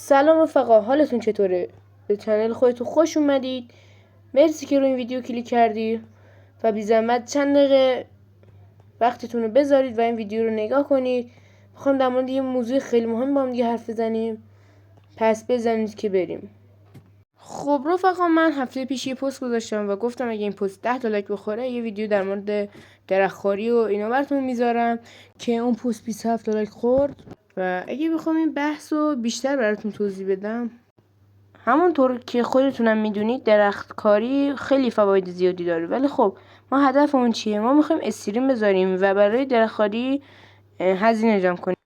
سلام رفقا، حالتون چطوره؟ به کانال خودتون خوش اومدید. مرسی که روی این ویدیو کلیک کردی و بی زحمت چند دقیقه وقتتون رو بذارید و این ویدیو رو نگاه کنید. میخوام در مورد یه موضوع خیلی مهم با هم دیگه حرف بزنیم. پس بزنید که بریم. خب رفقا، من هفته پیش یه پست گذاشتم و گفتم اگه این پست 10 تا لایک بخوره یه ویدیو در مورد درختخواری و اینا براتون میذارم که اون پست 27 تا لایک خورد. و اگه بخوام این بحث رو بیشتر براتون توضیح بدم، همونطور که خودتونم میدونید درختکاری خیلی فواید زیادی داره، ولی خب ما هدفمون چیه؟ ما میخوایم استریم بذاریم و برای درختکاری هزینه جمع کنیم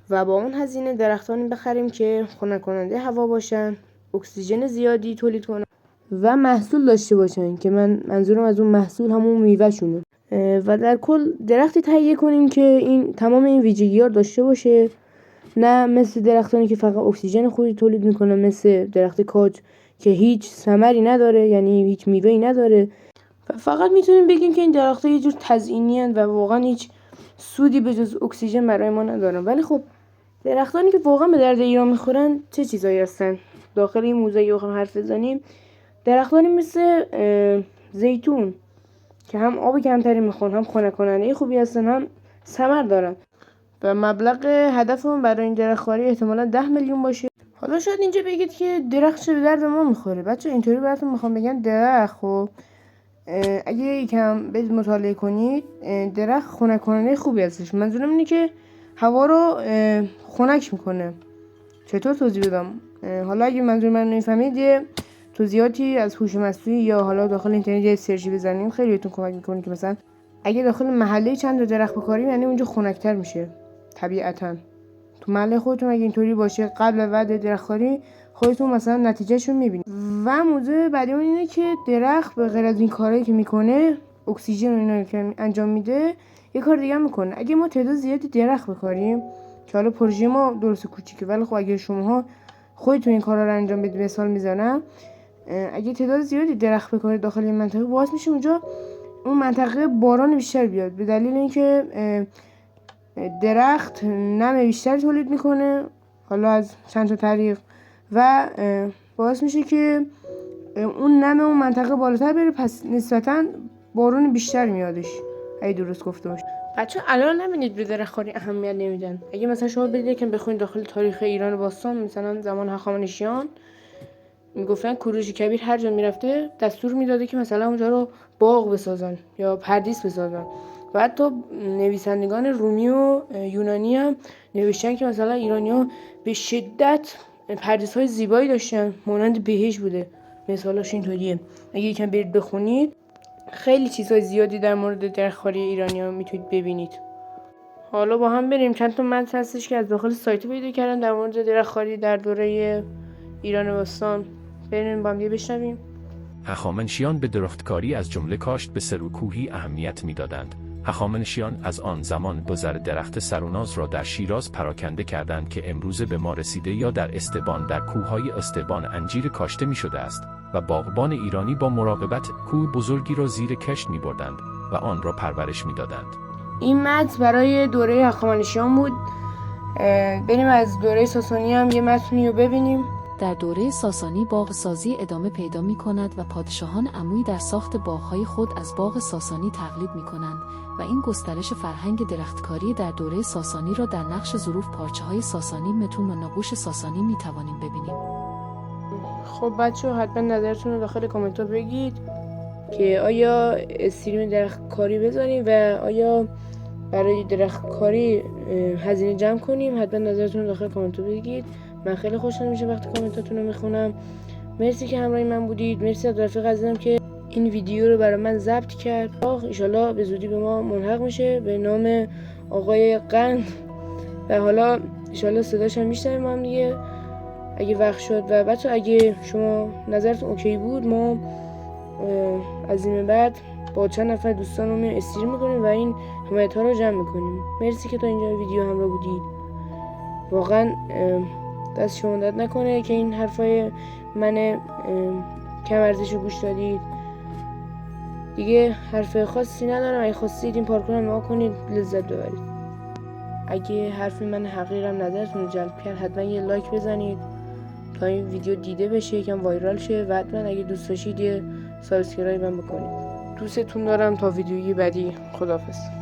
و با اون هزینه درختانی بخریم که خنک کننده هوا باشن، اکسیژن زیادی تولید کنن و محصول داشته باشن که منظورم از اون محصول همون میوه شونه و در کل درختی تهیه کنیم که این تمام این ویژگی‌ها داشته باشه، نه مثل درختانی که فقط اکسیژن خوبی تولید میکنه، مثل درخت کاج که هیچ ثمری نداره، یعنی هیچ میوه‌ای نداره. فقط میتونیم بگیم که این درخت‌ها یه جور تزیینی هستند و واقعا هیچ سودی به جز اکسیژن برای ما ندارن. ولی خب درختانی که واقعا به درد ایران میخورن چه چیزایی هستن؟ داخل این موضوع بخوام حرف بزنیم، درختانی مثل زیتون که هم آب کمتری میخورن، هم خنک کننده خوبی هستن، هم ثمر دارن و مبلغ هدفمون برای این درختکاری احتمالاً 10 میلیون باشه. حالا شاید اینجا بگید که درخت چه به درد ما میخوره؟ بچه اینطوری براتون میخوام بگم درخت خب اگه یکم برید مطالعه کنید، درخت خنک کننده خوبی هستش. منظورم اینه که هوا رو خنک میکنه. چطور توضیح بدم؟ حالا اگه منظور من نمیفهمید یه توضیحاتی از هوش مصنوعی یا حالا داخل اینترنت یه سرچی بزنیم خیلی بهتون کمک میکنه که مثلا اگه داخل محله چند تا درخت بکاریم یعنی اونجا خنک‌تر میشه. طبیعتاً تو محله خودتون اگه اینطوری باشه قبل و بعد درختکاری خودتون مثلا نتیجهشون میبینید. و موضوع بعدی اون اینه که درخت به غیر از این کارهایی که میکنه، اکسیژن و اینا که انجام میده، یه کار دیگه هم میکنه. اگه ما تعداد زیادی درخت بکاریم، که حالا پروژه ما درست کوچیکه ولی خب اگه شماها خودتون این کارا رو انجام بدید، مثال میزنم، اگه تعداد زیادی درخت بکارید داخل این منطقه، باعث میشه اونجا اون منطقه باران بیشتر بیاد، به دلیل اینکه درخت نم بیشتر تولید میکنه، حالا از چند تا طریق، و باعث میشه که اون نم اون منطقه بالاتر بره، پس نسبتا بارون بیشتر میادش. اگه درست گفته باشه. بچه الان نبینید به درختکاری اهمیت نمیدن. اگه مثلا شما برید که بخونید داخل تاریخ ایران باستان، مثلا زمان هخامنشیان، میگفتن کوروش کبیر هر جا میرفته دستور میداده که مثلا اونجا رو باغ بسازن یا پردیس بسازن. و حتی نویسندگان رومی و یونانی هم نوشتن که مثلا ایرانی‌ها به شدت پردیس‌های زیبایی داشتن، مانند بهشت بوده. مثالاش اینطوریه. اگه یکم برید بخونید خیلی چیزهای زیادی در مورد درختکاری ایرانی‌ها میتونید ببینید. حالا با هم بریم چند تا متن هستش که از داخل سایت پیدا کردم در مورد درختکاری در دوره ایران باستان. بریم با هم بشنویم. هخامنشیان به درختکاری از جمله کاشت به سروکوهی اهمیت میدادند. هخامنشیان از آن زمان بذر درخت سروناز را در شیراز پراکنده کردند که امروزه به ما رسیده یا در استبان در کوههای استبان انجیر کاشته می شده است و باغبان ایرانی با مراقبت کوه بزرگی را زیر کشت می بردند و آن را پرورش می دادند. این متن برای دوره هخامنشیان بود. بریم از دوره ساسانی هم یه متنی رو ببینیم. در دوره ساسانی باغ سازی ادامه پیدا می کند و پادشاهان عمویی در ساخت باغ‌های خود از باغ ساسانی تقلید می کنند و این گسترش فرهنگ درختکاری در دوره ساسانی را در نقش ظروف پارچه‌های ساسانی، متون و نقوش ساسانی می توانیم ببینیم. خب بچه‌ها حتما نظرتون رو داخل کامنت ها بگید که آیا استریم درختکاری بذاریم و آیا برای درختکاری هزینه جمع کنیم. حتما نظرتون رو داخل کامنت ها بگید. من خیلی خوشحال میشم وقتی کامنتاتون رو میخونم. مرسی که همراه من بودید. مرسی از رفیق عزیزم که این ویدیو رو برای من ضبط کرد. ان شاءالله به زودی به ما ملحق میشه به نام آقای قند و حالا ان شاءالله صداش هم میشنویم ما هم دیگه اگه وقت شد. و بچه اگه شما نظرتون اوکی بود، ما از این بعد با چند نفر دوستانمون استریم میکنیم و این حمایت ها رو جمع میکنیم. مرسی که تا اینجا ویدیو همراه بودید. واقعا دست شما درد نکنه که این حرفای من کم ارزش رو گوش دادید. دیگه حرف خاصی ندارم. اگه خواستید این پارکور رو نگاه کنید، لذت ببرید. اگه حرف من حقیرم نظرتون رو جلب کرد، حتما یه لایک بزنید تا این ویدیو دیده بشه، یکم وایرال شه و حتما اگه دوست داشتید یه سابسکرایب هم بکنید. دوستتون دارم. تا ویدیوی بعدی، خداحافظ.